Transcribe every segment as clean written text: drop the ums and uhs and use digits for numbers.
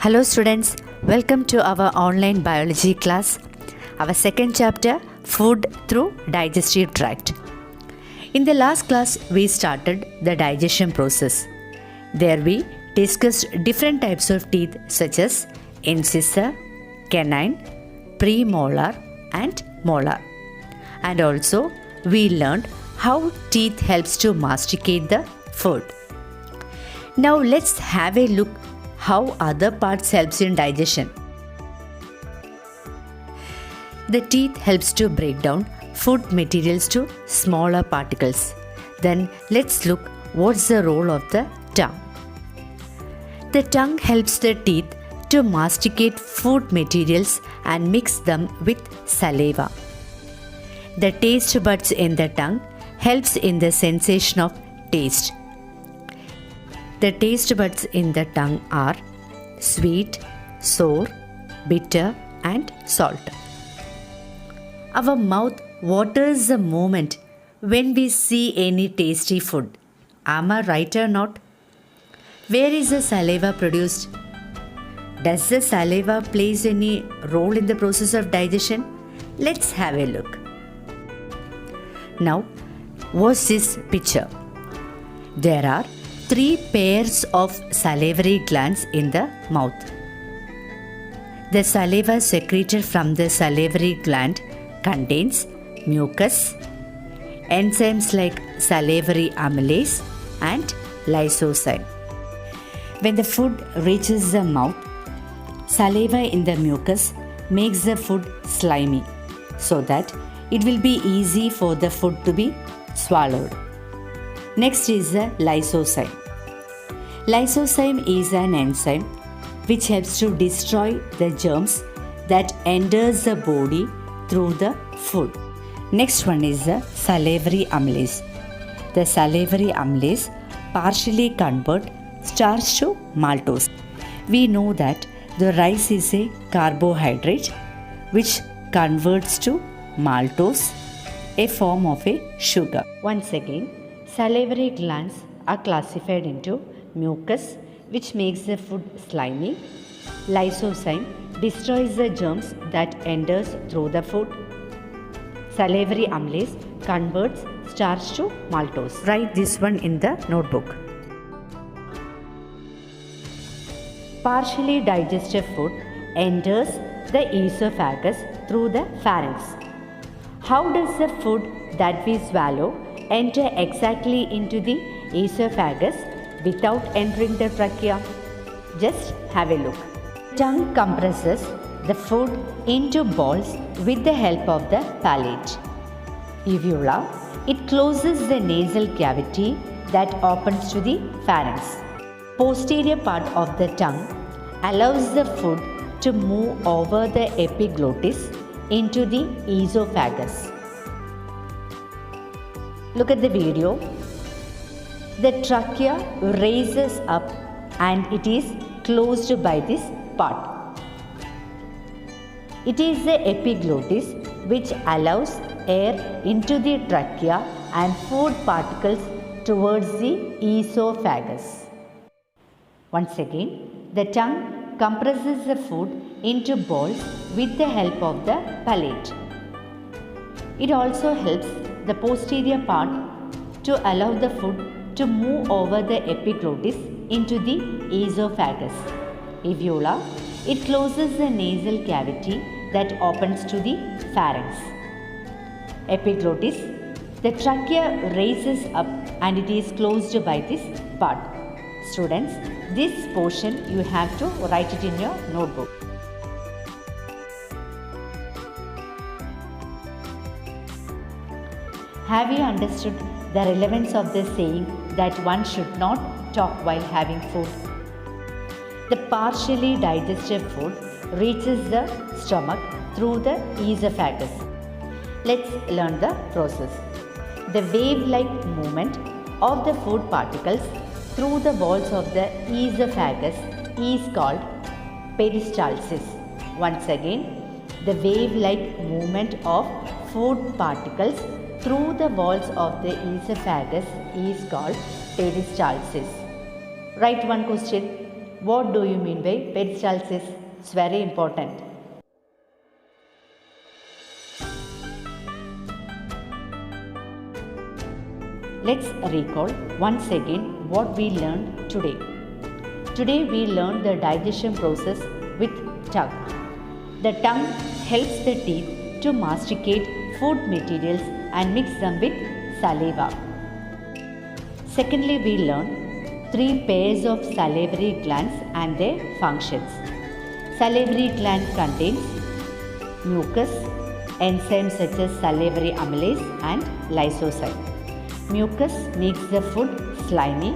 Hello students, welcome to our online biology class. Our second chapter, food through digestive tract. In the last class, we started the digestion process. There we discussed different types of teeth such as incisor, canine, premolar and molar. And also we learned how teeth helps to masticate the food. Now let's have a look how other parts helps in digestion. The teeth helps to break down food materials to smaller particles. Then let's look what's the role of the tongue. The tongue helps the teeth to masticate food materials and mix them with saliva. The taste buds in the tongue helps in the sensation of taste. The taste buds in the tongue are sweet, sour, bitter and salt. Our mouth waters the moment when we see any tasty food. Am I right or not? Where is the saliva produced? Does the saliva plays any role in the process of digestion? Let's have a look. Now, what's this picture? There are 3 pairs of salivary glands in the mouth. The saliva secreted from the salivary gland contains mucus, enzymes like salivary amylase and lysozyme. When the food reaches the mouth, saliva in the mucus makes the food slimy so that it will be easy for the food to be swallowed. Next is the lysozyme. Lysozyme is an enzyme which helps to destroy the germs that enters the body through the food. Next one is the salivary amylase. The salivary amylase partially convert starch to maltose. We know that the rice is a carbohydrate which converts to maltose, a form of a sugar. Once again, salivary glands are classified into mucus, which makes the food slimy. Lysozyme destroys the germs that enters through the food. Salivary amylase converts starch to maltose. Write this one in the notebook. Partially digested food enters the esophagus through the pharynx. How does the food that we swallow enter exactly into the esophagus without entering the trachea? Just have a look. Tongue compresses the food into balls with the help of the palate. Uvula, it closes the nasal cavity that opens to the pharynx. Posterior part of the tongue allows the food to move over the epiglottis into the esophagus. Look at the video. The trachea raises up and it is closed by this part. It is the epiglottis which allows air into the trachea and food particles towards the esophagus. Once again, the tongue compresses the food into balls with the help of the palate. It also helps the posterior part to allow the food to move over the epiglottis into the esophagus. Uvula, it closes the nasal cavity that opens to the pharynx. Epiglottis, the trachea raises up and it is closed by this part. Students, this portion you have to write it in your notebook. Have you understood the relevance of the saying that one should not talk while having food? The partially digested food reaches the stomach through the esophagus. Let's learn the process. The wave-like movement of the food particles through the walls of the esophagus is called peristalsis. Once again, the wave-like movement of food particles through the walls of the esophagus is called peristalsis. Write one question. What do you mean by peristalsis? It's very important. Let's recall once again what we learned today. Today we learned the digestion process with tongue. The tongue helps the teeth to masticate food materials and mix them with saliva. Secondly, we learned 3 pairs of salivary glands and their functions. Salivary gland contains mucus, enzymes such as salivary amylase and lysozyme. Mucus makes the food slimy.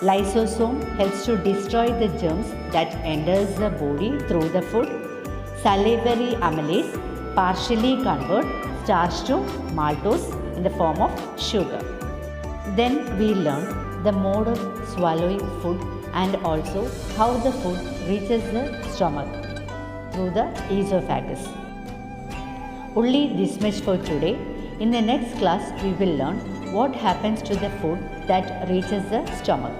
Lysosome helps to destroy the germs that enters the body through the food. Salivary amylase partially converts starch to maltose in the form of sugar. Then we learn the mode of swallowing food and also how the food reaches the stomach through the esophagus. Only this much for today. In the next class, we will learn what happens to the food that reaches the stomach.